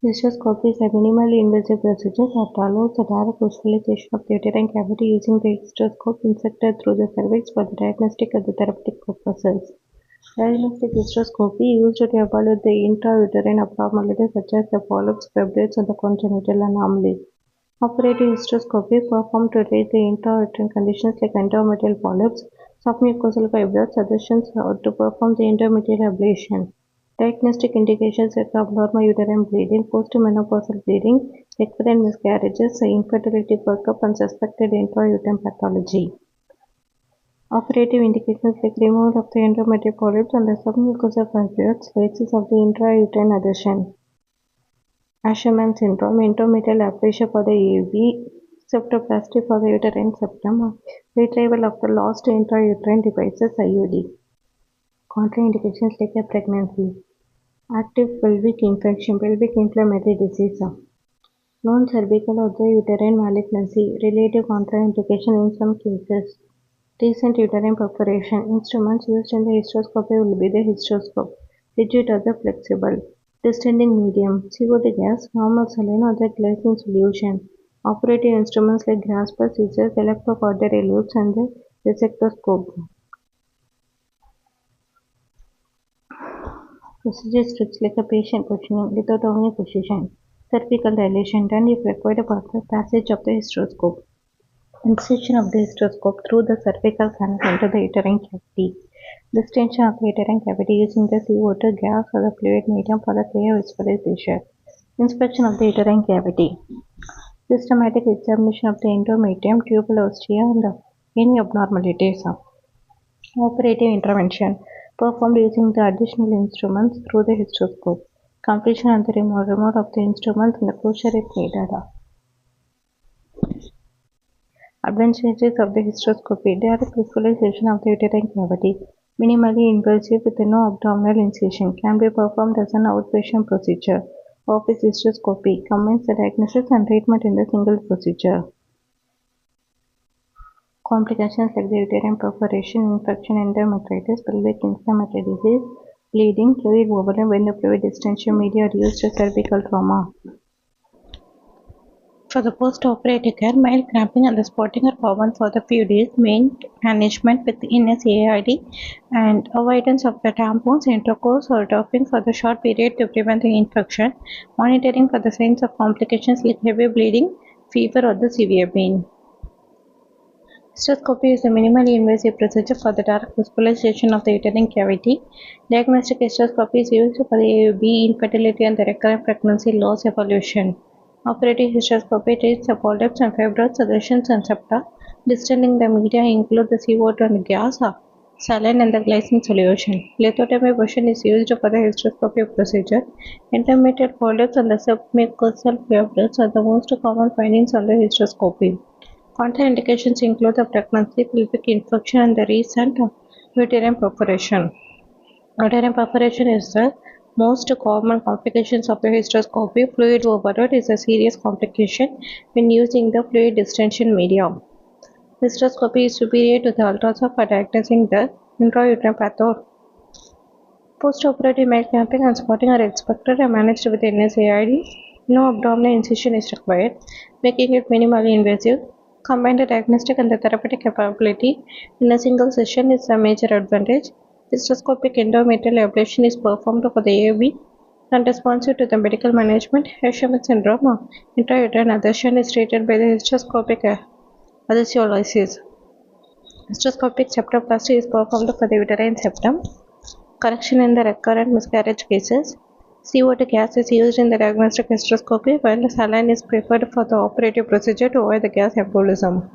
Hysteroscopy is a minimally invasive procedure that allows the direct visualization of the uterine cavity using the hysteroscope inserted through the cervix for the diagnostic and the therapeutic purposes. Diagnostic hysteroscopy used to evaluate the intrauterine abnormalities such as the polyps, fibroids, and the congenital anomalies. Operative hysteroscopy performed to treat the intrauterine conditions like endometrial polyps, submucosal fibroids, suggestions to perform the intermediate ablation. Diagnostic indications like abnormal uterine bleeding, postmenopausal bleeding, recurrent miscarriages, infertility workup, and suspected intrauterine pathology. Operative indications like removal of the endometrial polyps and the submucosal fibroids, lysis of the intrauterine adhesion. Asherman syndrome, endometrial aplasia for the AUB, septoplasty for the uterine septum, retrieval of the lost intrauterine devices IUD. Contraindications like a pregnancy, active pelvic infection, pelvic inflammatory disease, non-cervical or the uterine malignancy, relative contraindication in some cases. Recent uterine perforation. Instruments used in the hysteroscopy will be the hysteroscope, rigid or the flexible, distending medium, CO2 gas, normal saline or the glycine solution. Operative instruments like grasper, scissors, electrocautery loops, and the resectoscope. Procedure strips like a patient positioning, lithotomy position, cervical dilation done if required for the passage of the hysteroscope. Insertion of the hysteroscope through the cervical canal into the uterine cavity. Distension of the uterine cavity using the CO2 gas or the fluid medium for the clear visualization. Inspection of the uterine cavity. Systematic examination of the endometrium, tubal ostia, and any abnormalities. Operative intervention performed using the additional instruments through the hysteroscope. Completion and the removal of the instruments and the closure if needed. Advantages of the hysteroscopy: direct visualization of the uterine cavity, minimally invasive with no abdominal incision, can be performed as an outpatient procedure. Office hysteroscopy combines the diagnosis and treatment in the single procedure. Complications like the uterine perforation, infection, endometritis, pelvic inflammatory disease, bleeding, fluid overload when the fluid distension media are used, cervical trauma. For the post-operative care, mild cramping and the spotting are common for the few days. Main management with NSAID and avoidance of the tampons, intercourse, or doping for the short period to prevent the infection. Monitoring for the signs of complications like heavy bleeding, fever, or the severe pain. Hysteroscopy is a minimally invasive procedure for the direct visualization of the uterine cavity. Diagnostic hysteroscopy is used for the AUB, infertility, and the recurrent pregnancy loss evolution. Operative hysteroscopy treats the polyps and fibroids, suggestions, and septa. Distending the media include the CO2 and gas, saline, and the glycine solution. Lithotomy position is used for the hysteroscopy procedure. Intermediate polyps and the submucosal fibroids are the most common findings on the hysteroscopy. Contraindications include the pregnancy, pelvic infection, and the recent uterine perforation. Uterine perforation is the most common complications of the hysteroscopy. Fluid overload is a serious complication when using the fluid distension medium. Hysteroscopy is superior to the ultrasound for diagnosing the intrauterine pathogen. Post-operative mild cramping and spotting are expected and managed with NSAID. No abdominal incision is required, making it minimally invasive. Combined diagnostic and the therapeutic capability in a single session is a major advantage. Hysteroscopic endometrial ablation is performed for the AUB and responsive to the medical management. Asherman syndrome, intrauterine adhesion is treated by the hysteroscopic adhesiolysis. Hysteroscopic septoplasty is performed for the uterine septum. Correction in the recurrent miscarriage cases. CO2 gas is used in the diagnostic hysteroscopy, while saline is preferred for the operative procedure to avoid the gas embolism.